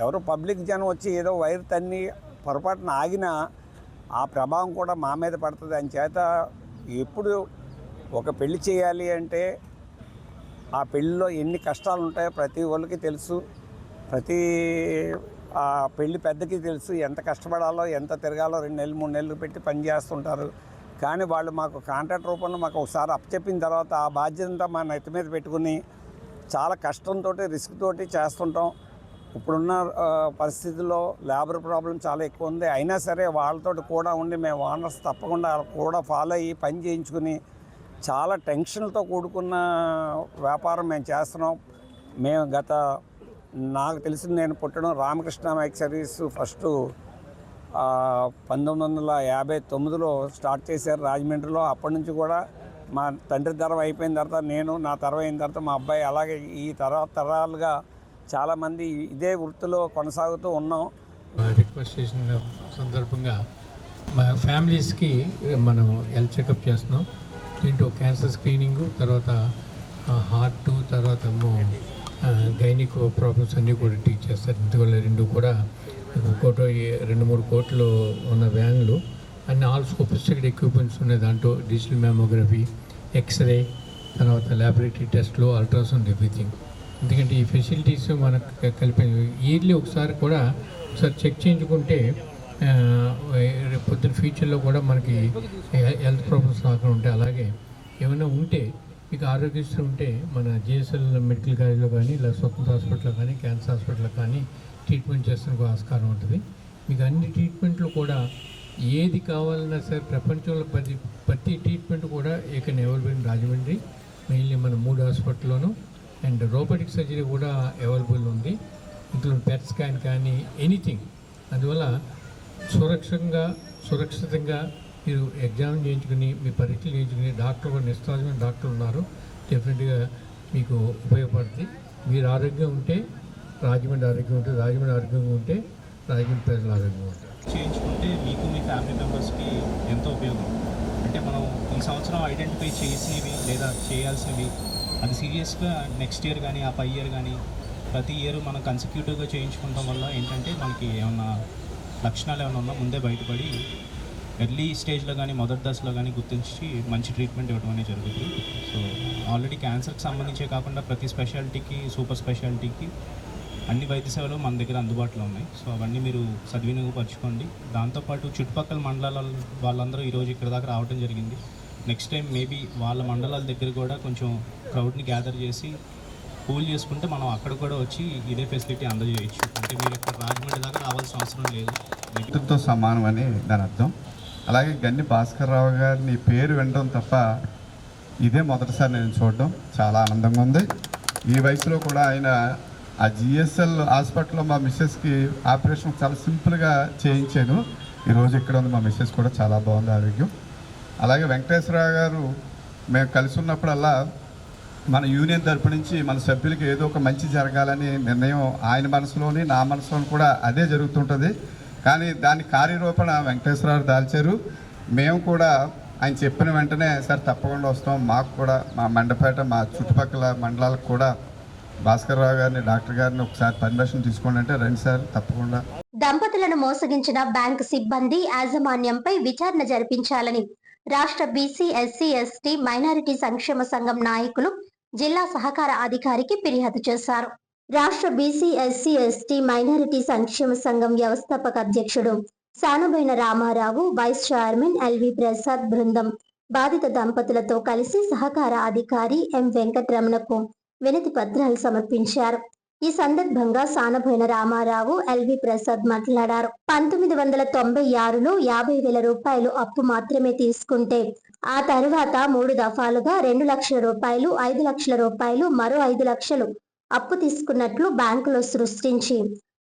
ఎవరో పబ్లిక్ జనం వచ్చి ఏదో వైర్ తన్ని పొరపాటున ఆగినా ఆ ప్రభావం కూడా మా మీద పడుతుంది. అని చేత ఎప్పుడు ఒక పెళ్లి చేయాలి అంటే ఆ పెళ్ళిలో ఎన్ని కష్టాలు ఉంటాయో ప్రతి వాళ్ళకి తెలుసు, ప్రతి ఆ పెళ్లి పెద్దకి తెలుసు. ఎంత కష్టపడాలో, ఎంత తిరగాలో 2 నెలలు 3 నెలలు పెట్టి పని చేస్తుంటారు. కానీ వాళ్ళు మాకు కాంట్రాక్ట్ రూపంలో మాకు ఒకసారి అప్పచెప్పిన తర్వాత ఆ బాధ్యత మా నెత్తి మీద పెట్టుకుని చాలా కష్టంతో రిస్క్ తోటి చేస్తుంటాం. ఇప్పుడున్న పరిస్థితుల్లో లేబర్ ప్రాబ్లం చాలా ఎక్కువ ఉంది. అయినా సరే వాళ్ళతో కూడా ఉండి మేము ఓనర్స్ తప్పకుండా కూడా ఫాలో అయ్యి పని చేయించుకుని చాలా టెన్షన్లతో కూడుకున్న వ్యాపారం మేము చేస్తున్నాం. మేము నాకు తెలిసింది, నేను పుట్టడం రామకృష్ణ మైక్ సర్వీస్ ఫస్ట్ 1959లో స్టార్ట్ చేశారు రాజమండ్రిలో. అప్పటి నుంచి కూడా మా తండ్రి తరం అయిపోయిన తర్వాత నేను, నా తరం అయిన తర్వాత మా అబ్బాయి, అలాగే ఈ తరాలుగా చాలామంది ఇదే వృత్తిలో కొనసాగుతూ ఉన్నాం. రిక్వెస్ట్ చేసిన సందర్భంగా మా ఫ్యామిలీస్కి మనం హెల్త్ చెకప్ చేస్తున్నాం. దీంట్లో క్యాన్సర్ స్క్రీనింగు, తర్వాత హార్ట్, తర్వాత గైనిక్ ప్రాబ్లమ్స్ అన్నీ కూడా ట్రీట్ చేస్తారు. ఇందువల్ల 2 కూడా 2-3 కోట్లు ఉన్న వ్యాన్లు అన్ని ఆల్ సోఫిస్టికేటెడ్ ఎక్విప్మెంట్స్ ఉన్నాయి. దాంట్లో డిజిటల్ మ్యామోగ్రఫీ, ఎక్స్రే, తర్వాత ల్యాబొరేటరీ టెస్ట్లు, అల్ట్రాసౌండ్, ఎవ్రీథింగ్. ఎందుకంటే ఈ ఫెసిలిటీస్ మనకు కలిపి ఇయర్లీ ఒకసారి చెక్ చేయించుకుంటే పొద్దున్న ఫ్యూచర్లో కూడా మనకి హెల్త్ ప్రాబ్లమ్స్ రాకుండా ఉంటాయి. అలాగే ఏమైనా ఉంటే మీకు ఆరోగ్యశ్రీ ఉంటే మన జిఎస్ఎల్ మెడికల్ కాలేజ్లో కానీ, లేదా స్వతంత్ర హాస్పిటల్లో కానీ, క్యాన్సర్ హాస్పిటల్లో కానీ ట్రీట్మెంట్ చేస్తానికి ఆస్కారం ఉంటుంది. మీకు అన్ని ట్రీట్మెంట్లు కూడా ఏది కావాలన్నా సరే ప్రపంచంలో ప్రతి ట్రీట్మెంట్ కూడా ఇక్కడ అవైలబుల్ ఇన్ రాజమండ్రి. మెయిన్లీ మన 3 హాస్పిటల్లోనూ. అండ్ రోబోటిక్ సర్జరీ కూడా అవైలబుల్ ఉంది, ఇంక్లూడ్ పెట్ స్కాన్ కానీ ఎనీథింగ్. అందువల్ల సురక్షితంగా మీరు ఎగ్జామ్ చేయించుకుని, మీ పరీక్షలు చేయించుకుని, డాక్టర్ కూడా నిష్ఠామైన డాక్టర్లు ఉన్నారు, డెఫినెట్గా మీకు ఉపయోగపడుతుంది. మీరు ఆరోగ్యం ఉంటే రాజమండ్రి ఆరోగ్యం ఉంటుంది, రాజమండ్రి ఆరోగ్యంగా ఉంటే రాజమండ్రి ప్రజలు ఆరోగ్యంగా ఉంటారు. చేయించుకుంటే మీకు మీ ఫ్యామిలీ మెంబర్స్కి ఎంతో ఉపయోగం. అంటే మనం ఈ సంవత్సరం ఐడెంటిఫై చేసినవి లేదా చేయాల్సినవి అది సీరియస్గా నెక్స్ట్ ఇయర్ కానీ ఆ పై ఇయర్ కానీ ప్రతి ఇయర్ మనం కన్సిక్యూటివ్గా చేయించుకోవడం వల్ల ఏంటంటే మనకి ఏమన్నా లక్షణాలు ఏమైనా ఉన్నా ముందే బయటపడి ఎర్లీ స్టేజ్లో కానీ మొదటి దశలో కానీ గుర్తించి మంచి ట్రీట్మెంట్ ఇవ్వడం అనేది జరుగుతుంది. సో ఆల్రెడీ క్యాన్సర్కి సంబంధించే కాకుండా ప్రతి స్పెషాలిటీకి, సూపర్ స్పెషాలిటీకి అన్ని వైద్య సేవలు మన దగ్గర అందుబాటులో ఉన్నాయి. సో అవన్నీ మీరు సద్వినియోగపరచుకోండి. దాంతోపాటు చుట్టుపక్కల మండలాల వాళ్ళందరూ ఈరోజు ఇక్కడ దాకా రావడం జరిగింది. నెక్స్ట్ టైం మేబీ వాళ్ళ మండలాల దగ్గర కూడా కొంచెం క్రౌడ్ని గ్యాదర్ చేసి పూల్ చేసుకుంటే మనం అక్కడ కూడా వచ్చి ఇదే ఫెసిలిటీ అందజేయచ్చు. అంటే మీరు ఇక్కడ రాజమండ్రి దాకా రావాల్సిన అవసరం లేదు. వ్యక్తితో సమానం అని దాని అర్థం. అలాగే గన్ని భాస్కర్ రావు గారిని పేరు వినడం తప్ప ఇదే మొదటిసారి నేను చూడడం చాలా ఆనందంగా ఉంది. ఈ వయసులో కూడా ఆయన ఆ జిఎస్ఎల్ హాస్పిటల్లో మా మిస్సెస్కి ఆపరేషన్ చాలా సింపుల్గా చేయించాను. ఈరోజు ఇక్కడ ఉంది మా మిస్సెస్ కూడా చాలా బాగుంది ఆరోగ్యం. అలాగే వెంకటేశ్వరరావు గారు మేము కలిసి ఉన్నప్పుడల్లా మన యూనియన్ తరపు నుంచి మన సభ్యులకి ఏదో ఒక మంచి జరగాలని నిర్ణయం ఆయన మనసులోని నా మనసులోని కూడా అదే జరుగుతుంటుంది. కానీ దాని కార్యరూపణ వెంకటేశ్వరరావు దాల్చారు. మేము కూడా ఆయన చెప్పిన వెంటనే సార్ తప్పకుండా వస్తాం, మాకు కూడా మా మండపేట మా చుట్టుపక్కల మండలాలకు కూడా భాస్కర్ రావు గారిని డాక్టర్ గారిని ఒకసారి పర్మిషన్ తీసుకోండి అంటే రండి సార్ తప్పకుండా. దంపతులను మోసగించిన బ్యాంకు సిబ్బంది యాజమాన్యంపై విచారణ జరిపించాలని రాష్ట్ర బీసీ ఎస్సీ ఎస్టీ మైనారిటీ సంక్షేమ సంఘం నాయకులు జిల్లా సహకార అధికారికి ఫిర్యాదు చేశారు. రాష్ట్ర బీసీ ఎస్సీ ఎస్టీ మైనారిటీ సంక్షేమ సంఘం వ్యవస్థాపక అధ్యక్షుడు Sanaboina Ramarao, vice chairman L V Prasad బృందం బాధిత దంపతులతో కలిసి సహకార అధికారి ఎం వెంకటరమణకు వినతి పత్రాలు సమర్పించారు. ఈ సందర్భంగా సానబోయిన రామారావు, ఎల్వి ప్రసాద్ మాట్లాడారు. 1996లో 50,000 రూపాయలు అప్పు మాత్రమే తీసుకుంటే ఆ తరువాత 3 దఫాలుగా 2 లక్షల రూపాయలు, 5 లక్షల రూపాయలు, మరో 5 లక్షలు అప్పు తీసుకున్నట్లు బ్యాంకులో సృష్టించి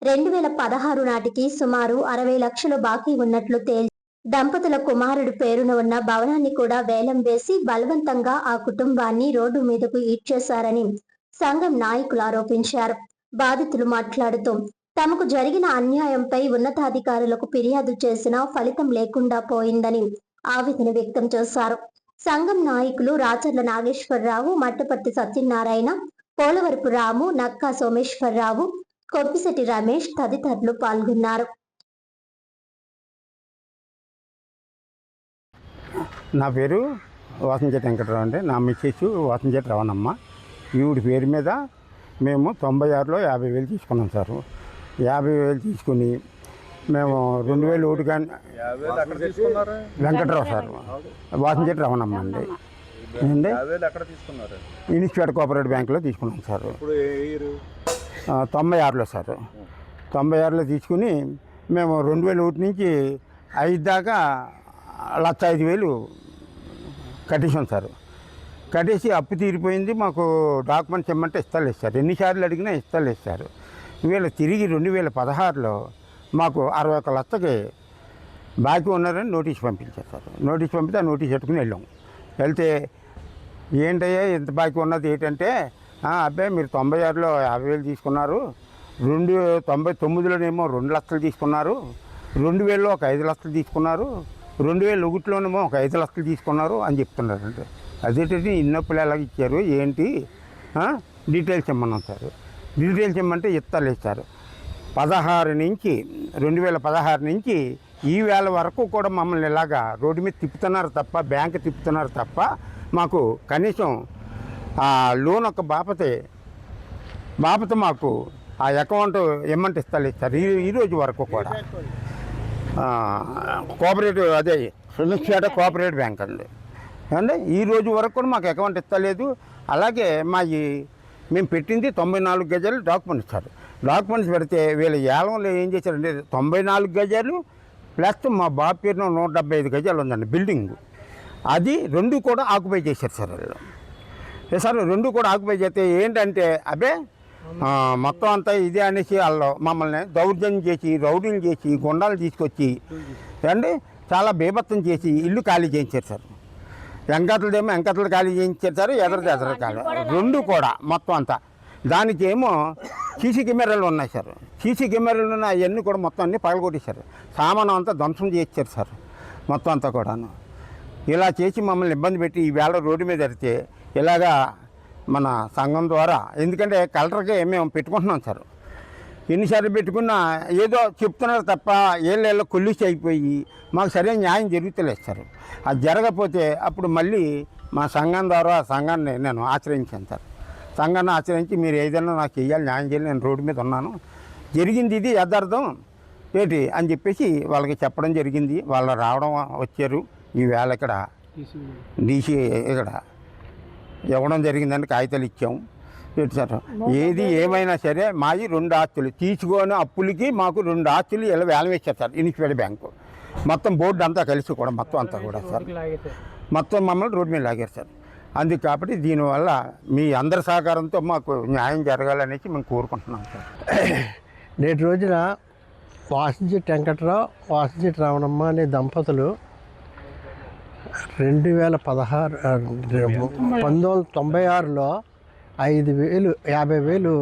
2016 నాటికి సుమారు 60 లక్షలు బాకీ ఉన్నట్లు తేల్చి దంపతుల కుమారుడి పేరున ఉన్న భవనాన్ని కూడా వేలం వేసి బలవంతంగా ఆ కుటుంబాన్ని రోడ్డు మీదకు ఈడ్చేశారని సంఘం నాయకులు ఆరోపించారు. బాధితులు మాట్లాడుతూ తమకు జరిగిన అన్యాయంపై ఉన్నతాధికారులకు ఫిర్యాదు చేసినా ఫలితం లేకుండా పోయిందని ఆవేదన వ్యక్తం చేశారు. సంఘం నాయకులు రాచర్ల నాగేశ్వరరావు, మట్టపర్తి సత్యనారాయణ, పోలవరపు రాము, నక్కా సోమేశ్వరరావు, కొప్పిశెట్టి రమేష్ తదితరులు పాల్గొన్నారు. నా పేరు వాసంచెట్టి వెంకటరావు అండి. నా మిస్సెస్ వాసంచెట్టి రవణమ్మ. ఈవిడి పేరు మీద మేము 96లో 50,000 తీసుకున్నాం సార్. 50,000 తీసుకుని మేము 2001 కానీ వెంకటరావు సార్, వాసంచెట్టి రవణమ్మ అండి. ఏంటండి ఇన్స్టిట్యూట్ కోఆపరేటివ్ బ్యాంకులో తీసుకున్నాం సార్. 96లో సార్. 96లో తీసుకుని మేము 2001 నుంచి 5 దాకా 1,05,000 కట్టేసాం సార్. కట్టేసి అప్పు తీరిపోయింది. మాకు డాక్యుమెంట్స్ ఇమ్మంటే ఇస్తలేదు సార్. ఎన్నిసార్లు అడిగినా ఇస్తలేదు సార్. వీళ్ళు తిరిగి 2016లో మాకు 61 లక్షకి బాకీ ఉన్నారని నోటీస్ పంపించారు సార్. నోటీస్ పంపితే ఆ నోటీస్ పెట్టుకుని వెళ్ళాం. వెళ్తే ఏంటయ్యా ఎంత బాకీ ఉన్నది ఏంటంటే, అబ్బాయి మీరు 96లో 50,000 తీసుకున్నారు, 99లోనేమో 2 లక్షలు తీసుకున్నారు, 2000లో ఒక 5 లక్షలు తీసుకున్నారు, 2001లోనేమో ఒక 5 లక్షలు తీసుకున్నారు అని చెప్తున్నారంటే, అదేంటి ఇన్నప్పులు ఎలాగ ఇచ్చారు ఏంటి డీటెయిల్స్ ఇమ్మన్నాం సార్. డీటెయిల్స్ ఇమ్మంటే ఇస్తలేదు సార్. 2016 నుంచి ఈ వేళ వరకు కూడా మమ్మల్ని ఇలాగా రోడ్డు మీద తిప్పుతున్నారు తప్ప, బ్యాంక్ తిప్పుతున్నారు తప్ప మాకు కనీసం ఆ లోన్ ఒక బాపత మాకు ఆ అకౌంట్ ఇమ్మంటే ఇస్తలేదు సార్. ఈరోజు వరకు కూడా కోఆపరేటివ్ అదే సునిశ్చేట కోఆపరేటివ్ బ్యాంక్ అండి. అంటే ఈ రోజు వరకు కూడా మాకు అకౌంట్ ఇస్తలేదు. అలాగే మేము పెట్టింది 94 గజాలు డాక్యుమెంట్స్ సార్. డాక్యుమెంట్స్ పెడితే వీళ్ళ ఏలంలో ఏం చేశారంటే 94 గజాలు ప్లస్ మా బాబు పేరున 175 గజాలు ఉందండి బిల్డింగ్. అది 2 కూడా ఆక్యుపై చేశారు సార్ వాళ్ళు. సార్ 2 కూడా ఆక్యుపై చేస్తే ఏంటంటే మొత్తం అంతా ఇదే అనేసి వాళ్ళు మమ్మల్ని దౌర్జన్యం చేసి, రౌడీలు చేసి, గుండాలు తీసుకొచ్చి అండి చాలా బీభత్సం చేసి ఇల్లు ఖాళీ చేయించారు సార్. వెంకట్లదేమో ఖాళీ చేయించారు సార్. ఎదరది ఖాళీ 2 కూడా మొత్తం అంతా. దానికేమో సీసీ కెమెరాలు ఉన్నాయి సార్. సీసీ కెమెరాలు ఉన్న అవన్నీ కూడా మొత్తం అన్నీ పగలగొట్టేశారు. సామాను అంతా ధ్వంసం చేయించారు సార్ మొత్తం అంతా కూడాను. ఇలా చేసి మమ్మల్ని ఇబ్బంది పెట్టి ఈవేళ రోడ్డు మీద ఎడితే ఇలాగా మన సంఘం ద్వారా, ఎందుకంటే కలెక్టర్కి మేము పెట్టుకుంటున్నాం సార్. ఎన్నిసార్లు పెట్టుకున్నా ఏదో చెప్తున్నారు తప్ప ఏళ్ళ కొల్లిసి అయిపోయి మాకు సరైన న్యాయం జరుగుతలేదు సార్. అది జరగకపోతే అప్పుడు మళ్ళీ మా సంఘం ద్వారా సంఘాన్ని నేను ఆశ్రయించాను సార్. సంఘాన్ని ఆశ్రయించి మీరు ఏదైనా నాకు చేయాలి, న్యాయం చేయాలి, నేను రోడ్డు మీద ఉన్నాను, జరిగింది ఇది యథార్థం ఏంటి అని చెప్పేసి వాళ్ళకి చెప్పడం జరిగింది. వాళ్ళు రావడం వచ్చారు. ఈవేళ ఇక్కడ డీసీ ఇక్కడ ఇవ్వడం జరిగిందని కాగితాలు ఇచ్చాము. సార్ ఏది ఏమైనా సరే మాది 2 ఆస్తులు తీసుకొని అప్పులకి మాకు 2 ఆస్తులు ఇలా వేలం వేశారు సార్ ఇన్స్పైర్డ్ బ్యాంకు. మొత్తం బోర్డు అంతా కలిసి కూడా మొత్తం అంతా కూడా సార్ మొత్తం మమ్మల్ని రోడ్డు మీద లాగారు సార్. అందుకు కాబట్టి దీనివల్ల మీ అందరి సహకారంతో మాకు న్యాయం జరగాలనేసి మేము కోరుకుంటున్నాం సార్. నేటి రోజున వాసించెట్టి వెంకట్రావు, వాసించెట్టి రావణమ్మ అనే దంపతులు 1996లో 50,000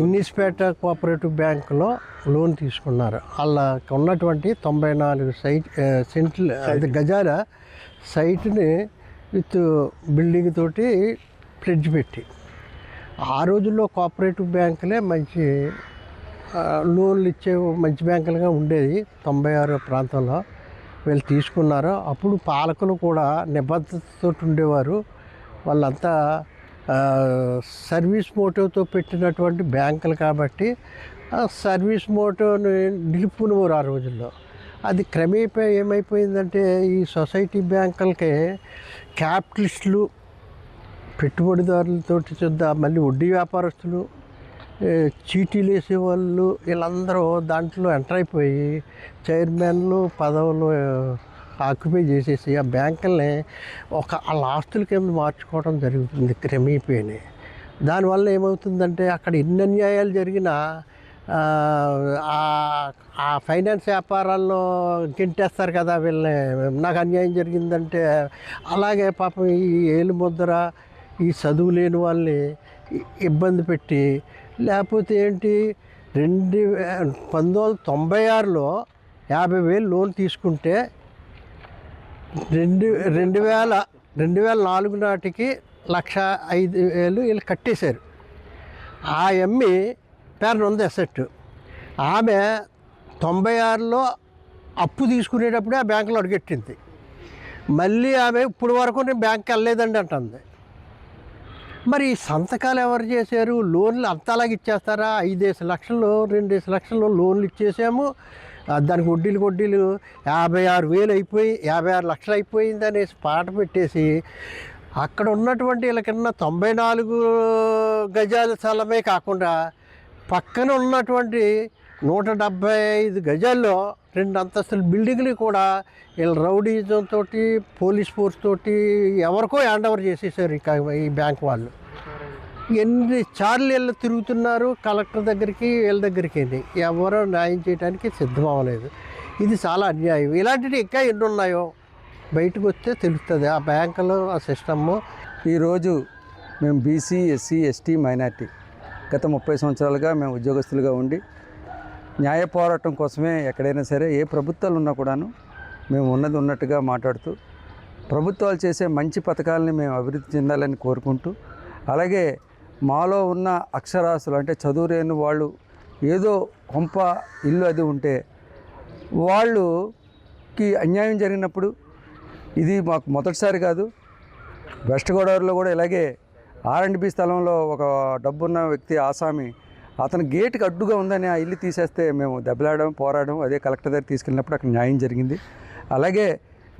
ఇన్నిస్పేట కోఆపరేటివ్ బ్యాంకులో లోన్ తీసుకున్నారు. వాళ్ళకు ఉన్నటువంటి 94 గజాల సైట్ని విత్ బిల్డింగ్ తోటి ప్లెడ్జ్ పెట్టి, ఆ రోజుల్లో కోఆపరేటివ్ బ్యాంకులే మంచి లోన్లు ఇచ్చే మంచి బ్యాంకులుగా ఉండేది. 96 ప్రాంతంలో వీళ్ళు తీసుకున్నారు. అప్పుడు పాలకులు కూడా నిబద్ధతతో ఉండేవారు. వాళ్ళంతా సర్వీస్ మోటివ్తో పెట్టినటువంటి బ్యాంకులు కాబట్టి సర్వీస్ మోటివ్ని నిలుపుకునేవారు ఆ రోజుల్లో. అది క్రమేపీ ఏమైపోయిందంటే ఈ సొసైటీ బ్యాంకులకి క్యాపిటలిస్టులు, పెట్టుబడిదారులతో చూద్దాం, మళ్ళీ వడ్డీ వ్యాపారస్తులు, చీటీలు వేసేవాళ్ళు వీళ్ళందరూ దాంట్లో ఎంటర్ అయిపోయి చైర్మన్లు పదవులు ఆక్యుపై చేసేసి ఆ బ్యాంకుల్ని వాళ్ళ ఆస్తుల కింద మార్చుకోవడం జరుగుతుంది క్రమేపీని. దానివల్ల ఏమవుతుందంటే అక్కడ ఎన్ని అన్యాయాలు జరిగినా ఆ ఫైనాన్స్ వ్యాపారాల్లో గింటేస్తారు కదా వీళ్ళని, నాకు అన్యాయం జరిగిందంటే. అలాగే పాపం ఈ ఏలుముద్ర, ఈ చదువు లేని వాళ్ళని ఇబ్బంది పెట్టి, లేకపోతే ఏంటి 1996లో 50,000 లోన్ తీసుకుంటే 2004 నాటికి 1,05,000 వీళ్ళు కట్టేశారు. ఆ ఎమ్మి పేరున ఉంది అసెట్. ఆమె 96లో అప్పు తీసుకునేటప్పుడే ఆ బ్యాంకులో అడుగెట్టింది. మళ్ళీ ఆమె ఇప్పుడు వరకు నేను బ్యాంక్కి వెళ్ళలేదండి అంటుంది. మరి సంతకాలు ఎవరు చేశారు? లోన్లు అంతలాగా ఇచ్చేస్తారా? 5 లక్షలు 2 లక్షలు లోన్లు ఇచ్చేసాము, దానికి వడ్డీలు 56,000 అయిపోయి 56 లక్షలు అయిపోయింది అనేసి పాట పెట్టేసి అక్కడ ఉన్నటువంటి వీళ్ళకన్నా 94 గజాల స్థలమే కాకుండా పక్కన ఉన్నటువంటి 175 గజాల్లో 2 అంతస్తుల బిల్డింగ్లు కూడా వీళ్ళు రౌడీజంతో, పోలీస్ ఫోర్స్ తోటి ఎవరికో హ్యాండ్ ఓవర్ చేసేసారు ఈ బ్యాంక్ వాళ్ళు. ఎన్ని సార్లు వీళ్ళు తిరుగుతున్నారు కలెక్టర్ దగ్గరికి, వీళ్ళ దగ్గరికి, ఎవరో న్యాయం చేయడానికి సిద్ధం అవ్వలేదు. ఇది చాలా అన్యాయం. ఇలాంటివి ఇంకా ఎన్ని ఉన్నాయో బయటకు వస్తే తెలుస్తుంది ఆ బ్యాంకులో ఆ సిస్టము. ఈరోజు మేము బీసీ, ఎస్సీ, ఎస్టీ, మైనార్టీ గత 30 సంవత్సరాలుగా మేము ఉద్యోగస్తులుగా ఉండి న్యాయ పోరాటం కోసమే ఎక్కడైనా సరే ఏ ప్రభుత్వాలు ఉన్నా కూడాను మేము ఉన్నది ఉన్నట్టుగా మాట్లాడుతూ ప్రభుత్వాలు చేసే మంచి పథకాలని మేము అభివృద్ధి చెందాలని కోరుకుంటూ, అలాగే మాలో ఉన్న అక్షరాస్యులు అంటే చదువులేని వాళ్ళు ఏదో కొంప ఇల్లు అది ఉంటే వాళ్ళకి అన్యాయం జరిగినప్పుడు, ఇది మాకు మొదటిసారి కాదు, వెస్ట్ గోదావరిలో కూడా ఇలాగే R&B స్థలంలో ఒక డబ్బున్న వ్యక్తి ఆసామి అతని గేటుకి అడ్డుగా ఉందని ఆ ఇల్లు తీసేస్తే మేము దెబ్బలాడడం, పోరాడడం, అదే కలెక్టర్ దగ్గర తీసుకెళ్ళినప్పుడు అక్కడ న్యాయం జరిగింది. అలాగే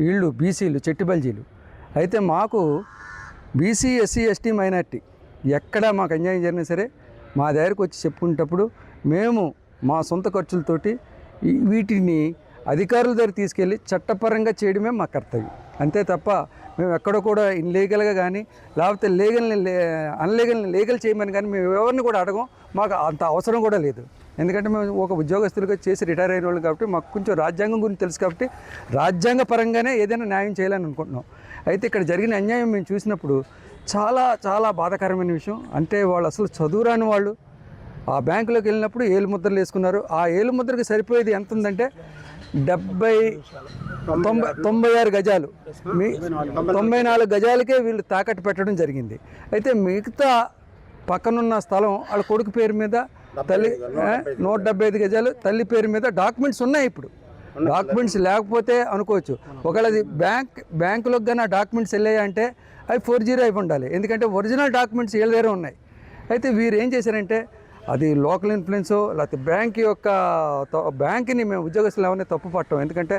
వీళ్ళు బీసీలు, చెట్టిబల్జీలు అయితే మాకు బీసీ, ఎస్సీ, ఎస్టీ, మైనార్టీ ఎక్కడ మాకు అన్యాయం జరిగినా సరే మా దగ్గరకు వచ్చి చెప్పుకునేటప్పుడు మేము మా సొంత ఖర్చులతోటి వీటిని అధికారుల దగ్గర తీసుకెళ్ళి చట్టపరంగా చేయడమే మా కర్తవ్యం. అంతే తప్ప మేము ఎక్కడ కూడా ఇన్లీగల్గా కానీ లేకపోతే అన్లీగల్ని లీగల్ చేయమని కానీ మేము ఎవరిని కూడా అడగం. మాకు అంత అవసరం కూడా లేదు. ఎందుకంటే మేము ఒక ఉద్యోగస్తులుగా చేసి రిటైర్ అయిన వాళ్ళు కాబట్టి మాకు కొంచెం రాజ్యాంగం గురించి తెలుసు కాబట్టి రాజ్యాంగ పరంగానే ఏదైనా న్యాయం చేయాలని అనుకుంటున్నాం. అయితే ఇక్కడ జరిగిన అన్యాయం మేము చూసినప్పుడు చాలా చాలా బాధాకరమైన విషయం. అంటే వాళ్ళు అసలు చదువురాని వాళ్ళు ఆ బ్యాంకులోకి వెళ్ళినప్పుడు ఏలు ముద్రలు వేసుకున్నారు. ఆ ఏలు ముద్రకి సరిపోయేది ఎంత ఉందంటే 96 గజాలు, 94 గజాలకే వీళ్ళు తాకట్టు పెట్టడం జరిగింది. అయితే మిగతా పక్కనున్న స్థలం వాళ్ళ కొడుకు పేరు మీద, తల్లి 175 గజాలు తల్లి పేరు మీద డాక్యుమెంట్స్ ఉన్నాయి. ఇప్పుడు డాక్యుమెంట్స్ లేకపోతే అనుకోవచ్చు, ఒకవేళ అది బ్యాంకులోకి కానీ ఆ డాక్యుమెంట్స్ వెళ్ళాయంటే అవి 40 అయి ఉండాలి. ఎందుకంటే ఒరిజినల్ డాక్యుమెంట్స్ వీళ్ళ దగ్గర ఉన్నాయి. అయితే వీరు ఏం చేశారంటే అది లోకల్ ఇన్ఫ్లుయెన్సో లేకపోతే బ్యాంక్ని మేము ఉద్యోగస్తులు ఎవరిని తప్పు పట్టం. ఎందుకంటే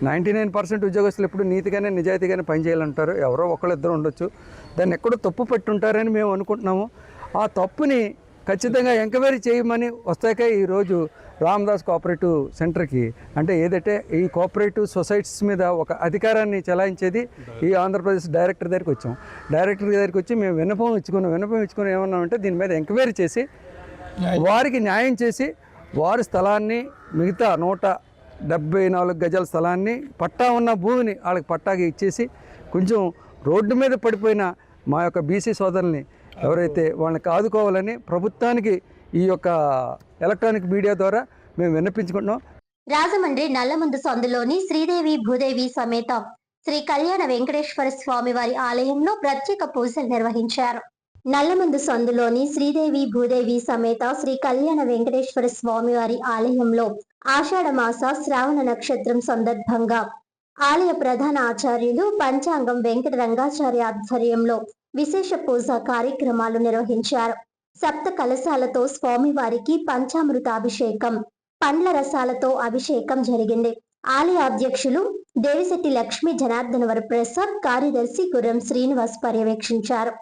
99% ఉద్యోగస్తులు ఎప్పుడు నీతిగానే నిజాయితీగానే పనిచేయాలంటారు. ఎవరో ఒకళ్ళిద్దరు ఉండొచ్చు, దాన్ని ఎక్కడో తప్పు పట్టుంటారని మేము అనుకుంటున్నాము. ఆ తప్పుని ఖచ్చితంగా ఎంక్వైరీ చేయమని వస్తాక ఈరోజు రామదాస్ కోఆపరేటివ్ సెంటర్కి, అంటే ఏదైతే ఈ కోఆపరేటివ్ సొసైటీస్ మీద ఒక అధికారాన్ని చెలాయించేది ఈ ఆంధ్రప్రదేశ్ డైరెక్టర్ దగ్గరికి వచ్చాం. డైరెక్టర్ దగ్గరికి వచ్చి మేము విన్నపం ఇచ్చుకుని ఏమన్నామంటే దీని మీద ఎంక్వైరీ చేసి వారికి న్యాయం చేసి వారి స్థలాన్ని, మిగతా 174 గజాల స్థలాన్ని, పట్టా ఉన్న భూమిని వాళ్ళకి పట్టాకి ఇచ్చేసి కొంచెం రోడ్డు మీద పడిపోయిన మా యొక్క బీసీ సోదరుల్ని ఎవరైతే వాళ్ళని ఆదుకోవాలని ప్రభుత్వానికి ఈ యొక్క ఎలక్ట్రానిక్ మీడియా ద్వారా మేము విన్నపించుకుంటున్నాం. రాజమండ్రి నల్లమందు సందులోని శ్రీదేవి భూదేవి సమేత శ్రీ కళ్యాణ వెంకటేశ్వర స్వామి వారి ఆలయంలో ప్రత్యేక పూజలు నిర్వహించారు. నల్లమందు సందులోని శ్రీదేవి భూదేవి సమేత శ్రీ కళ్యాణ వెంకటేశ్వర స్వామి వారి ఆలయంలో ఆషాఢ మాస శ్రావణ నక్షత్రం సందర్భంగా ఆలయ ప్రధాన ఆచార్యులు పంచాంగం వెంకట రంగాచార్య ఆధ్వర్యంలో విశేష పూజ కార్యక్రమాలు నిర్వహించారు. సప్త కలశాలతో స్వామివారికి పంచామృతాభిషేకం, పండ్ల రసాలతో అభిషేకం జరిగింది. ఆలయ అధ్యక్షులు దేవిశెట్టి లక్ష్మీ జనార్దన వరప్రసాద్, కార్యదర్శి గుర్రం శ్రీనివాస్ పర్యవేక్షించారు.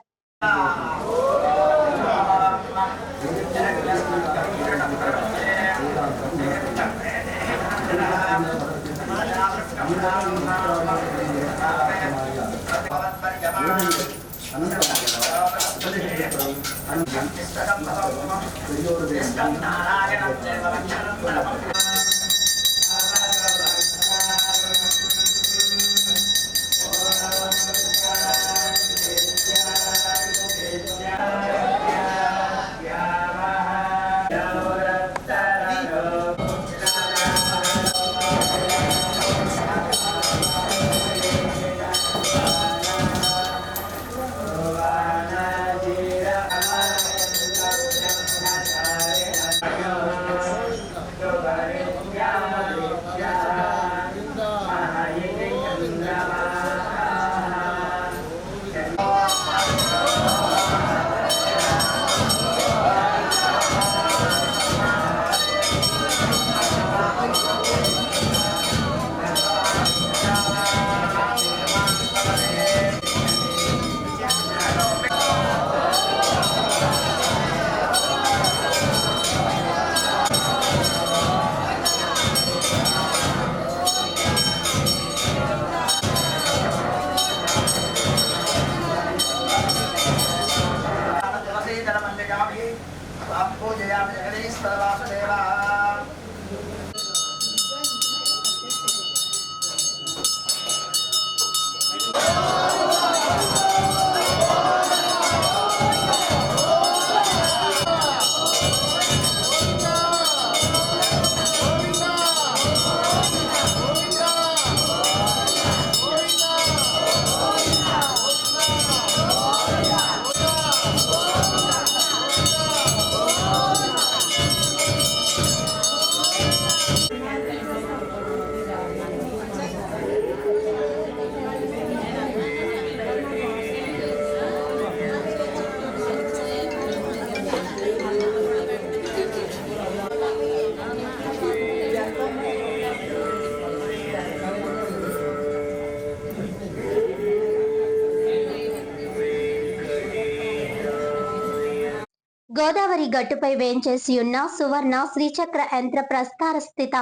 గోదావరి గట్టుపై వేంచేసి ఉన్న సువర్ణ శ్రీచక్ర యంత్ర ప్రస్తార స్థిత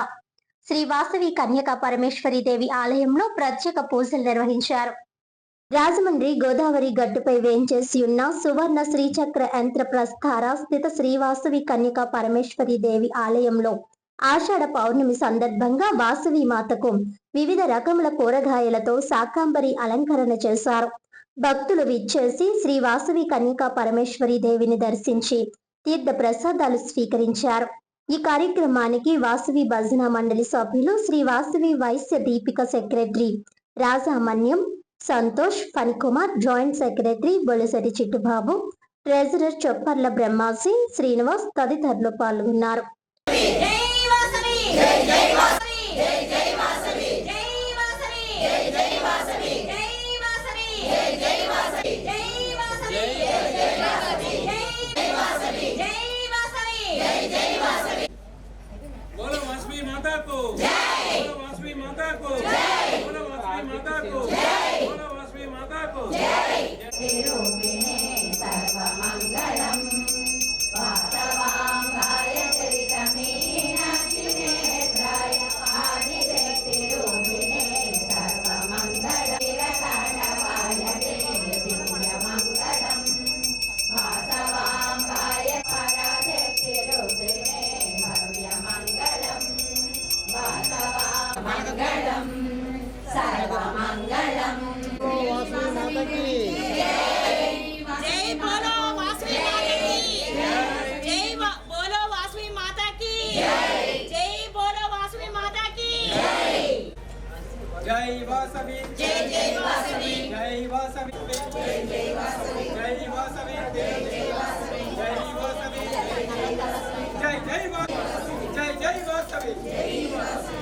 శ్రీ వాసవి కన్యకా పరమేశ్వరి దేవి ఆలయంలో ప్రత్యేక పూజలు నిర్వహించారు. రాజమండ్రి గోదావరి గట్టుపై వేంచేసి ఉన్న సువర్ణ శ్రీచక్ర యంత్ర ప్రస్తార స్థిత శ్రీ వాసవి కన్యకా పరమేశ్వరి దేవి ఆలయంలో ఆషాఢ పౌర్ణమి సందర్భంగా వాసవి మాతకు వివిధ రకముల కూరగాయలతో శాకాంబరి అలంకరణ చేశారు. భక్తులు విచ్చేసి శ్రీ వాసవి కన్యకా పరమేశ్వరి దేవిని దర్శించి తీర్థ ప్రసాదాలు స్వీకరించారు. ఈ కార్యక్రమానికి వాసవి భజన మండలి సభ్యులు Sri Vasavi Vysya Deepika secretary Rajamanyam Santosh, Phanikumar, joint secretary Bolisetti Chittubabu, treasurer Chopparla Brahmaji, Srinivas తదితరులు పాల్గొన్నారు. మాతాకు బోలో వాసవి మాతాకు బోలో వాసవి మాతాకు బోలో వాసవి మాతాకు సర్వమంగళం వాసవాంగాయ చరితమీనాక్షి నేత్రాయ ఆదిశక్తి రూపిణే సర్వమంగళ వీరతాండవాయ దేవి దివ్యమంగళం వాసవాంగాయ పరాశక్తి రూపిణే భవ్యమంగళం వాసవామంగళం సర్వమంగళం जय वासवी जय जय वासवी जय वासवी जय जय वासवी जय वासवी जय वासवी जय वासवी जय जय वासवी जय जय वासवी जय वासवी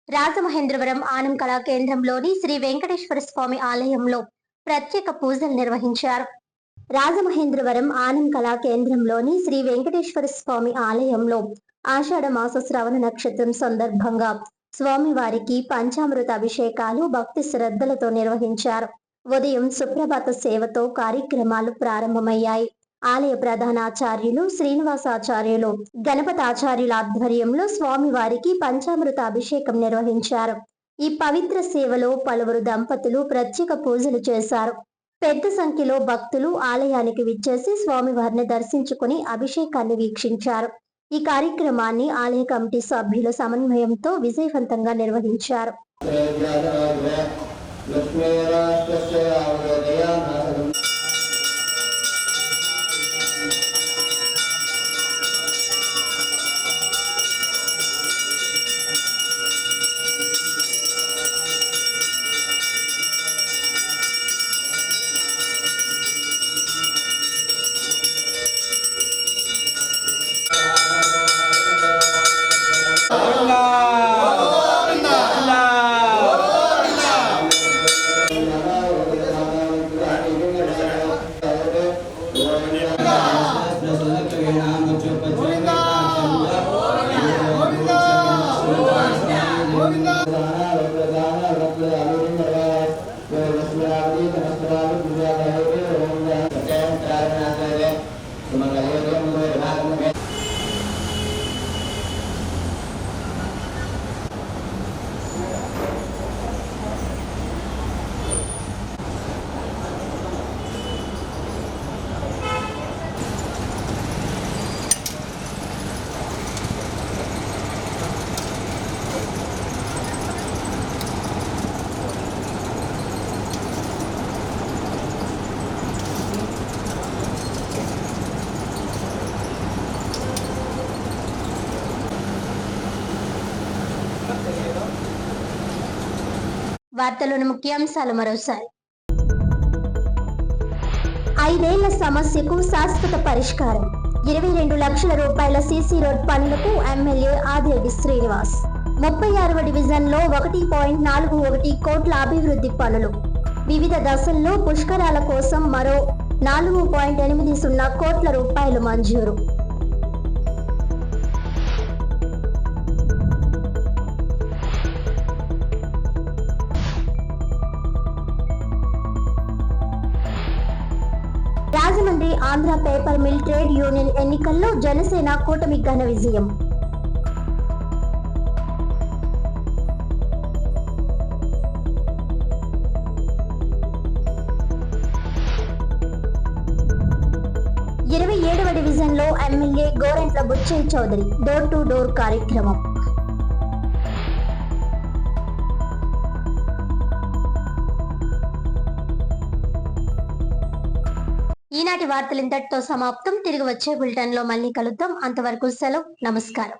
రాజమహేంద్రవరం ఆనం కళా కేంద్రంలోని శ్రీ వెంకటేశ్వర స్వామి ఆలయంలో ప్రత్యేక పూజలు నిర్వహించారు. రాజమహేంద్రవరం ఆనం కళా కేంద్రంలోని శ్రీ వెంకటేశ్వర స్వామి ఆలయంలో ఆషాఢ మాస శ్రవణ నక్షత్రం సందర్భంగా స్వామివారికి పంచామృత అభిషేకాలు భక్తి శ్రద్ధలతో నిర్వహించారు. ఉదయం సుప్రభాత సేవతో కార్యక్రమాలు ప్రారంభమయ్యాయి. ఆలయ ప్రధానాచార్యులు శ్రీనివాసాచార్యులు గణపతాచార్యుల ఆధ్వర్యంలో స్వామివారికి పంచామృత అభిషేకం నిర్వహించారు. ఈ పవిత్ర సేవలో పలువురు దంపతులు ప్రత్యేక పూజలు చేశారు. పెద్ద సంఖ్యలో భక్తులు ఆలయానికి విచ్చేసి స్వామివారిని దర్శించుకుని అభిషేకాన్ని వీక్షించారు. ఈ కార్యక్రమాన్ని ఆలయ కమిటీ సభ్యుల సమన్వయంతో విజయవంతంగా నిర్వహించారు. వార్తలోని ముఖ్యాంశాలు మరోసారి. 5 ఏళ్ల సమస్యకు శాశ్వత పరిష్కారం. 22 లక్షల రూపాయల సీసీ రోడ్ పనులకు ఎమ్మెల్యే ఆదిరెడ్డి శ్రీనివాస్. 36వ డివిజన్లో 1.41 కోట్ల అభివృద్ధి పనులు. వివిధ దశల్లో పుష్కరాల కోసం మరో 4.80 కోట్ల రూపాయలు మంజూరు. Rajahmundry Andhra paper mill trade union ఎన్నికల్లో జనసేన కూటమి ఘన విజయం. ఇరవై 27వ డివిజన్లో MLA Gorantla Butchaiah Chowdary door to door కార్యక్రమం. ఈనాటి వార్తలు ఇంతటితో సమాప్తం. తిరిగి వచ్చే బులెటిన్ లో మళ్ళీ కలుద్దాం. అంతవరకు సెలవు. నమస్కారం.